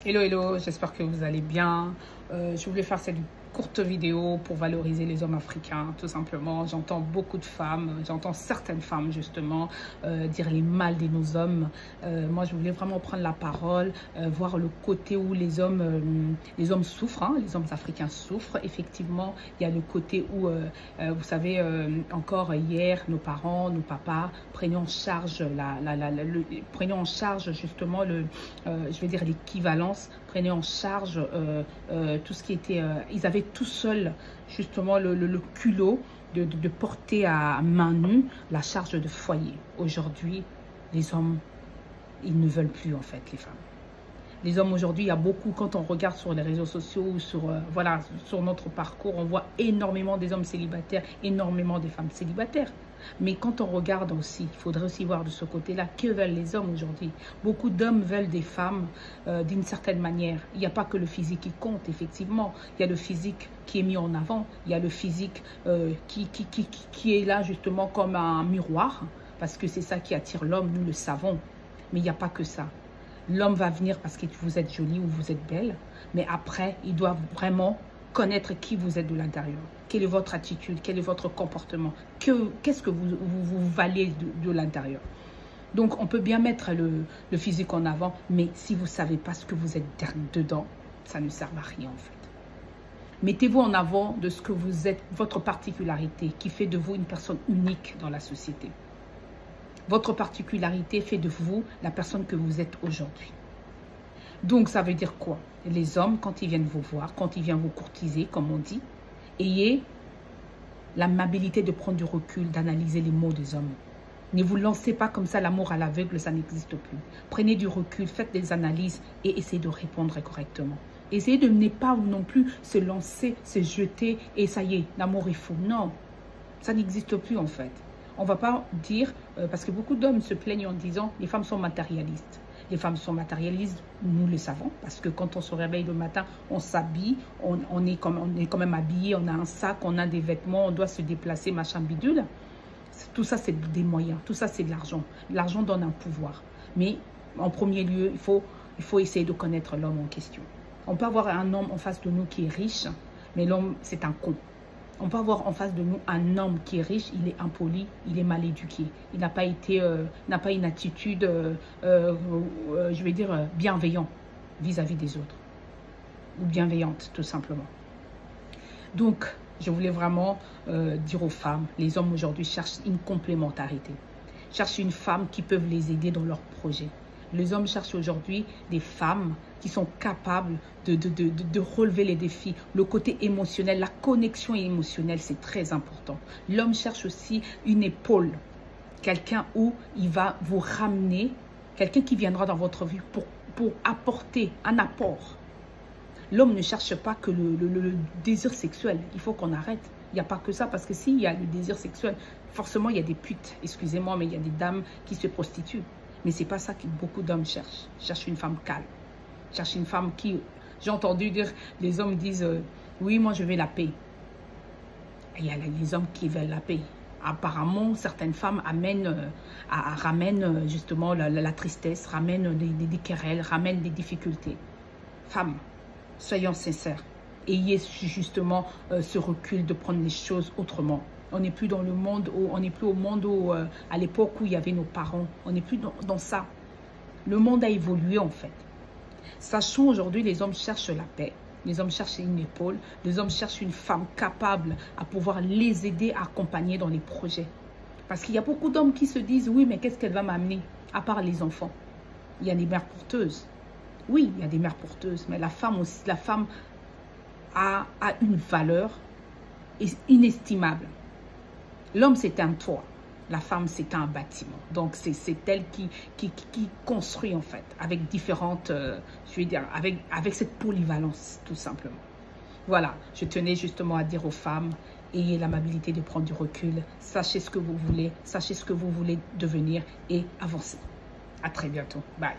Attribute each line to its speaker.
Speaker 1: Hello, hello, j'espère que vous allez bien. Je voulais faire cette courte vidéo pour valoriser les hommes africains, tout simplement. J'entends beaucoup de femmes, j'entends certaines femmes justement dire les mal de nos hommes. Moi, je voulais vraiment prendre la parole, voir le côté où les hommes souffrent, hein, les hommes africains souffrent. Effectivement, il y a le côté où, vous savez, encore hier, nos parents, nos papas prenaient en charge, prenaient en charge justement je vais dire l'équivalence, prenaient en charge tout ce qui était, ils avaient tout seuls justement le culot de porter à main nue la charge de foyer. Aujourd'hui, les hommes, ils ne veulent plus en fait les femmes. Les hommes aujourd'hui, il y a beaucoup, quand on regarde sur les réseaux sociaux ou sur, voilà, sur notre parcours, on voit énormément des hommes célibataires, énormément de femmes célibataires. Mais quand on regarde aussi, il faudrait aussi voir de ce côté-là, que veulent les hommes aujourd'hui? Beaucoup d'hommes veulent des femmes d'une certaine manière. Il n'y a pas que le physique qui compte, effectivement. Il y a le physique qui est mis en avant. Il y a le physique qui est là justement comme un miroir. Parce que c'est ça qui attire l'homme, nous le savons. Mais il n'y a pas que ça. L'homme va venir parce que vous êtes jolie ou vous êtes belle. Mais après, il doit vraiment connaître qui vous êtes de l'intérieur. Quelle est votre attitude? Quel est votre comportement? Qu'est-ce que vous valez de l'intérieur? Donc, on peut bien mettre le physique en avant, mais si vous ne savez pas ce que vous êtes dedans, ça ne sert à rien en fait. Mettez-vous en avant de ce que vous êtes, votre particularité, qui fait de vous une personne unique dans la société. Votre particularité fait de vous la personne que vous êtes aujourd'hui. Donc, ça veut dire quoi? Les hommes, quand ils viennent vous voir, quand ils viennent vous courtiser, comme on dit, ayez l'amabilité de prendre du recul, d'analyser les mots des hommes. Ne vous lancez pas comme ça, l'amour à l'aveugle, ça n'existe plus. Prenez du recul, faites des analyses et essayez de répondre correctement. Essayez de ne pas non plus se lancer, se jeter et ça y est, l'amour est fou. Non, ça n'existe plus en fait. On ne va pas dire, parce que beaucoup d'hommes se plaignent en disant les femmes sont matérialistes. Les femmes sont matérialistes, nous le savons, parce que quand on se réveille le matin, on s'habille, on est quand même habillé, on a un sac, on a des vêtements, on doit se déplacer, machin bidule. Tout ça, c'est des moyens, tout ça, c'est de l'argent. L'argent donne un pouvoir. Mais en premier lieu, il faut essayer de connaître l'homme en question. On peut avoir un homme en face de nous qui est riche, mais l'homme, c'est un con. On peut avoir en face de nous un homme qui est riche, il est impoli, il est mal éduqué. Il n'a pas une attitude, je vais dire, bienveillante vis-à-vis des autres. Ou bienveillante, tout simplement. Donc, je voulais vraiment dire aux femmes, les hommes aujourd'hui cherchent une complémentarité. Cherchent une femme qui peut les aider dans leurs projets. Les hommes cherchent aujourd'hui des femmes qui sont capables de relever les défis. Le côté émotionnel, la connexion émotionnelle, c'est très important. L'homme cherche aussi une épaule. Quelqu'un où il va vous ramener, quelqu'un qui viendra dans votre vie pour apporter un apport. L'homme ne cherche pas que le désir sexuel. Il faut qu'on arrête. Il n'y a pas que ça, parce que s'il y a le désir sexuel, forcément, il y a des putes. Excusez-moi, mais il y a des dames qui se prostituent. Mais ce n'est pas ça que beaucoup d'hommes cherchent. Cherchent une femme calme. Cherchent une femme qui... J'ai entendu dire, les hommes disent, oui, moi je veux la paix. Et il y a les hommes qui veulent la paix. Apparemment, certaines femmes ramènent justement la tristesse, ramènent des querelles, ramènent des difficultés. Femmes, soyons sincères. Ayez justement ce recul de prendre les choses autrement. On n'est plus dans le monde où, on n'est plus au monde où, à l'époque où il y avait nos parents. On n'est plus dans ça. Le monde a évolué en fait. Sachons aujourd'hui, les hommes cherchent la paix. Les hommes cherchent une épaule. Les hommes cherchent une femme capable à pouvoir les aider à accompagner dans les projets. Parce qu'il y a beaucoup d'hommes qui se disent, oui, mais qu'est-ce qu'elle va m'amener? À part les enfants. Il y a des mères porteuses. Oui, il y a des mères porteuses. Mais la femme aussi, la femme a une valeur inestimable. L'homme, c'est un toit. La femme, c'est un bâtiment. Donc, c'est elle qui construit, en fait, avec différentes, je vais dire, avec cette polyvalence, tout simplement. Voilà, je tenais justement à dire aux femmes, ayez l'amabilité de prendre du recul, sachez ce que vous voulez, sachez ce que vous voulez devenir et avancez. À très bientôt. Bye.